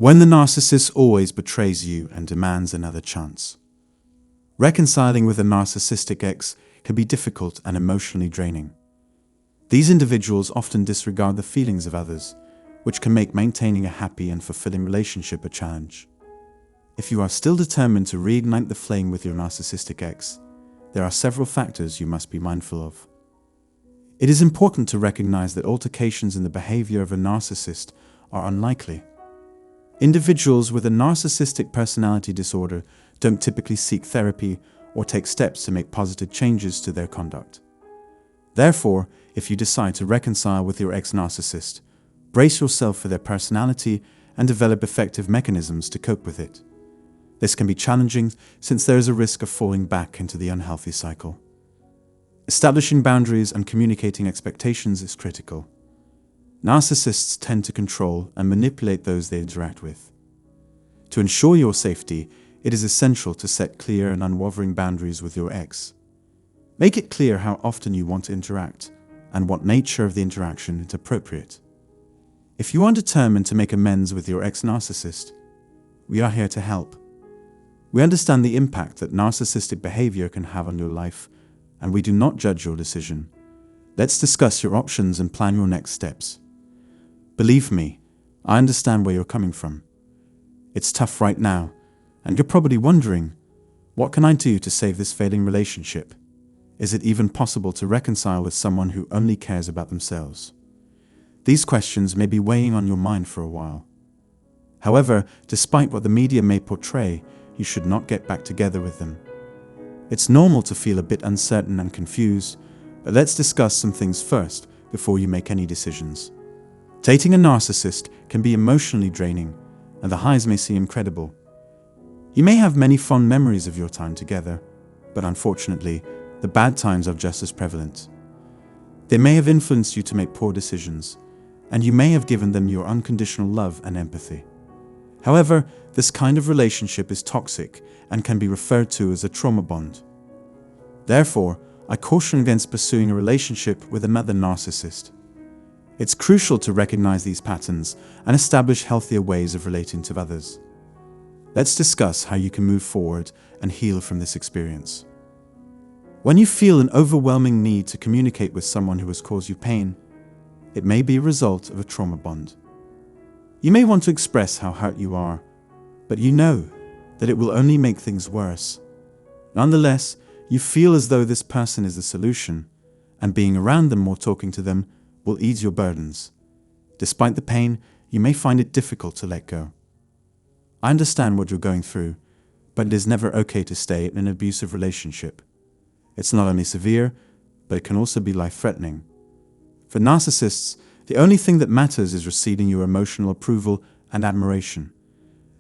When the narcissist always betrays you and demands another chance. Reconciling with a narcissistic ex can be difficult and emotionally draining. These individuals often disregard the feelings of others, which can make maintaining a happy and fulfilling relationship a challenge. If you are still determined to reignite the flame with your narcissistic ex, there are several factors you must be mindful of. It is important to recognize that altercations in the behavior of a narcissist are unlikely. Individuals with a narcissistic personality disorder don't typically seek therapy or take steps to make positive changes to their conduct. Therefore, if you decide to reconcile with your ex-narcissist, brace yourself for their personality and develop effective mechanisms to cope with it. This can be challenging since there is a risk of falling back into the unhealthy cycle. Establishing boundaries and communicating expectations is critical. Narcissists tend to control and manipulate those they interact with. To ensure your safety, it is essential to set clear and unwavering boundaries with your ex. Make it clear how often you want to interact and what nature of the interaction is appropriate. If you are determined to make amends with your ex-narcissist, we are here to help. We understand the impact that narcissistic behavior can have on your life, and we do not judge your decision. Let's discuss your options and plan your next steps. Believe me, I understand where you're coming from. It's tough right now, and you're probably wondering, what can I do to save this failing relationship? Is it even possible to reconcile with someone who only cares about themselves? These questions may be weighing on your mind for a while. However, despite what the media may portray, you should not get back together with them. It's normal to feel a bit uncertain and confused, but let's discuss some things first before you make any decisions. Dating a narcissist can be emotionally draining, and the highs may seem incredible. You may have many fond memories of your time together, but unfortunately, the bad times are just as prevalent. They may have influenced you to make poor decisions, and you may have given them your unconditional love and empathy. However, this kind of relationship is toxic and can be referred to as a trauma bond. Therefore, I caution against pursuing a relationship with another narcissist. It's crucial to recognize these patterns and establish healthier ways of relating to others. Let's discuss how you can move forward and heal from this experience. When you feel an overwhelming need to communicate with someone who has caused you pain, it may be a result of a trauma bond. You may want to express how hurt you are, but you know that it will only make things worse. Nonetheless, you feel as though this person is the solution, and being around them or talking to them will ease your burdens. Despite the pain, you may find it difficult to let go. I understand what you're going through, but it is never okay to stay in an abusive relationship. It's not only severe, but it can also be life-threatening. For narcissists, the only thing that matters is receiving your emotional approval and admiration.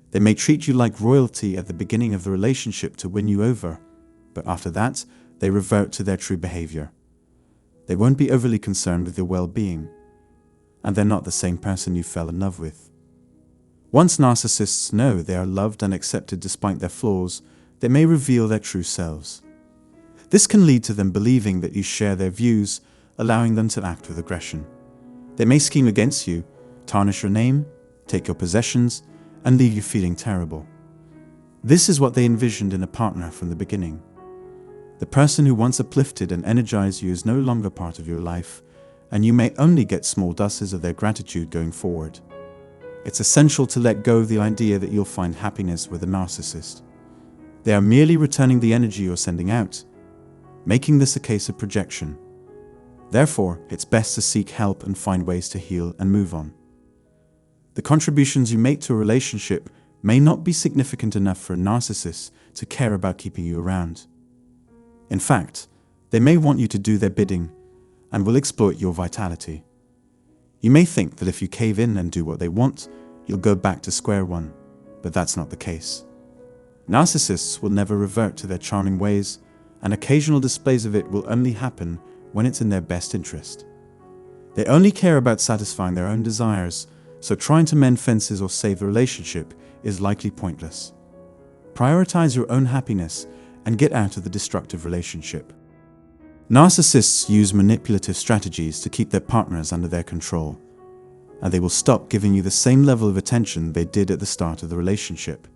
They may treat you like royalty at the beginning of the relationship to win you over, but after that, they revert to their true behavior. They won't be overly concerned with your well-being, and they're not the same person you fell in love with. Once narcissists know they are loved and accepted despite their flaws, they may reveal their true selves. This can lead to them believing that you share their views, allowing them to act with aggression. They may scheme against you, tarnish your name, take your possessions, and leave you feeling terrible. This is what they envisioned in a partner from the beginning. The person who once uplifted and energized you is no longer part of your life, and you may only get small doses of their gratitude going forward. It's essential to let go of the idea that you'll find happiness with a narcissist. They are merely returning the energy you're sending out, making this a case of projection. Therefore, it's best to seek help and find ways to heal and move on. The contributions you make to a relationship may not be significant enough for a narcissist to care about keeping you around. In fact, they may want you to do their bidding and will exploit your vitality. You may think that if you cave in and do what they want, you'll go back to square one, but that's not the case. Narcissists will never revert to their charming ways, and occasional displays of it will only happen when it's in their best interest. They only care about satisfying their own desires, so trying to mend fences or save the relationship is likely pointless. Prioritize your own happiness and get out of the destructive relationship. Narcissists use manipulative strategies to keep their partners under their control. and they will stop giving you the same level of attention they did at the start of the relationship.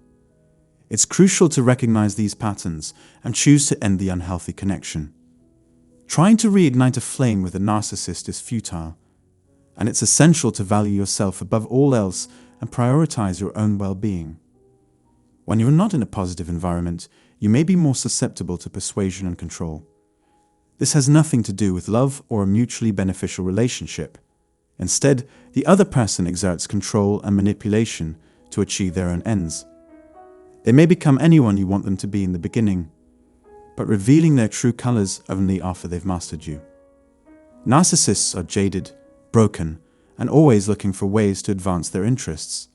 It's crucial to recognize these patterns and choose to end the unhealthy connection. Trying to reignite a flame with a narcissist is futile, and it's essential to value yourself above all else and prioritize your own well-being. When you're not in a positive environment, you may be more susceptible to persuasion and control. This has nothing to do with love or a mutually beneficial relationship. Instead, the other person exerts control and manipulation to achieve their own ends. They may become anyone you want them to be in the beginning, but revealing their true colors only after they've mastered you. Narcissists are jaded, broken, and always looking for ways to advance their interests.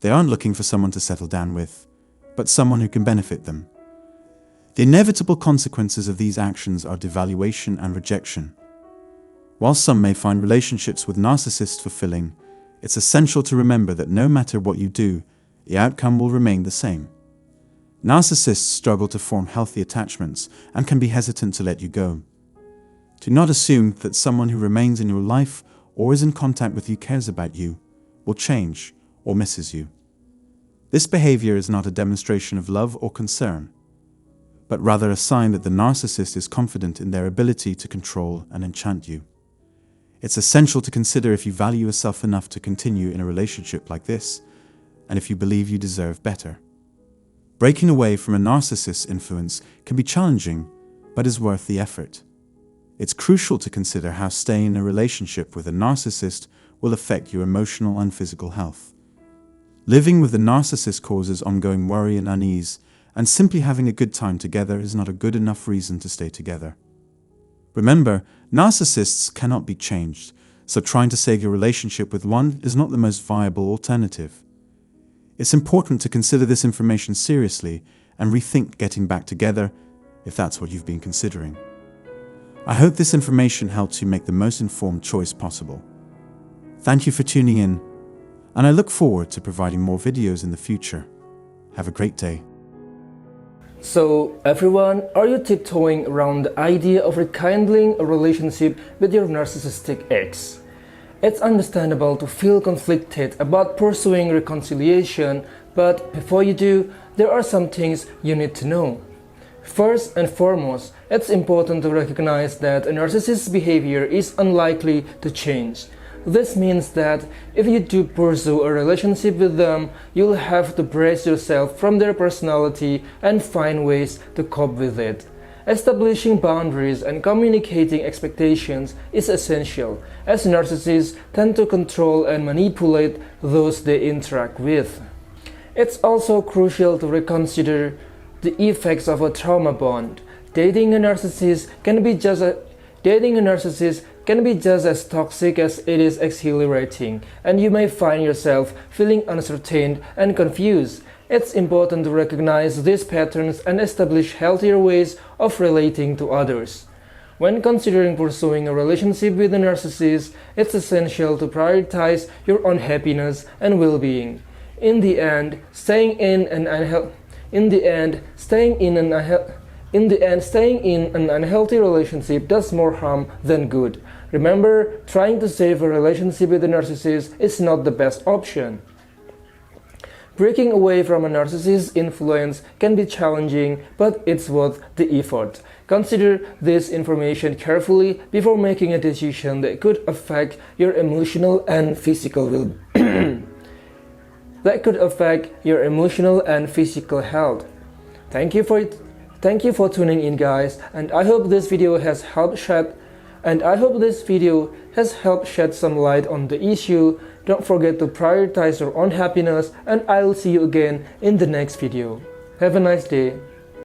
They aren't looking for someone to settle down with, but someone who can benefit them. The inevitable consequences of these actions are devaluation and rejection. While some may find relationships with narcissists fulfilling, it's essential to remember that no matter what you do, the outcome will remain the same. Narcissists struggle to form healthy attachments and can be hesitant to let you go. Do not assume that someone who remains in your life or is in contact with you cares about you, will change, or misses you. This behavior is not a demonstration of love or concern, but rather a sign that the narcissist is confident in their ability to control and enchant you. It's essential to consider if you value yourself enough to continue in a relationship like this, and if you believe you deserve better. Breaking away from a narcissist's influence can be challenging, but is worth the effort. It's crucial to consider how staying in a relationship with a narcissist will affect your emotional and physical health. Living with a narcissist causes ongoing worry and unease, and simply having a good time together is not a good enough reason to stay together. Remember, narcissists cannot be changed, so trying to save your relationship with one is not the most viable alternative. It's important to consider this information seriously and rethink getting back together if that's what you've been considering. I hope this information helps you make the most informed choice possible. Thank you for tuning in, and I look forward to providing more videos in the future. Have a great day. So everyone, are you tiptoeing around the idea of rekindling a relationship with your narcissistic ex? It's understandable to feel conflicted about pursuing reconciliation, but before you do, there are some things you need to know. First and foremost, it's important to recognize that a narcissist's behavior is unlikely to change. This means that if you do pursue a relationship with them, you'll have to brace yourself from their personality and find ways to cope with it. Establishing boundaries and communicating expectations is essential, as narcissists tend to control and manipulate those they interact with. It's also crucial to reconsider the effects of a trauma bond. Dating a narcissist can be just as toxic as it is exhilarating, and you may find yourself feeling uncertain and confused. It's important to recognize these patterns and establish healthier ways of relating to others. When considering pursuing a relationship with a narcissist, it's essential to prioritize your own happiness and well-being. In the end, staying in an unhealthy relationship does more harm than good. Remember, trying to save a relationship with a narcissist is not the best option. Breaking away from a narcissist's influence can be challenging, but it's worth the effort. Consider this information carefully before making a decision that could affect your emotional and physical health. Thank you for tuning in, guys, and I hope this video has helped shed some light on the issue. Don't forget to prioritize your own happiness, and I'll see you again in the next video. Have a nice day.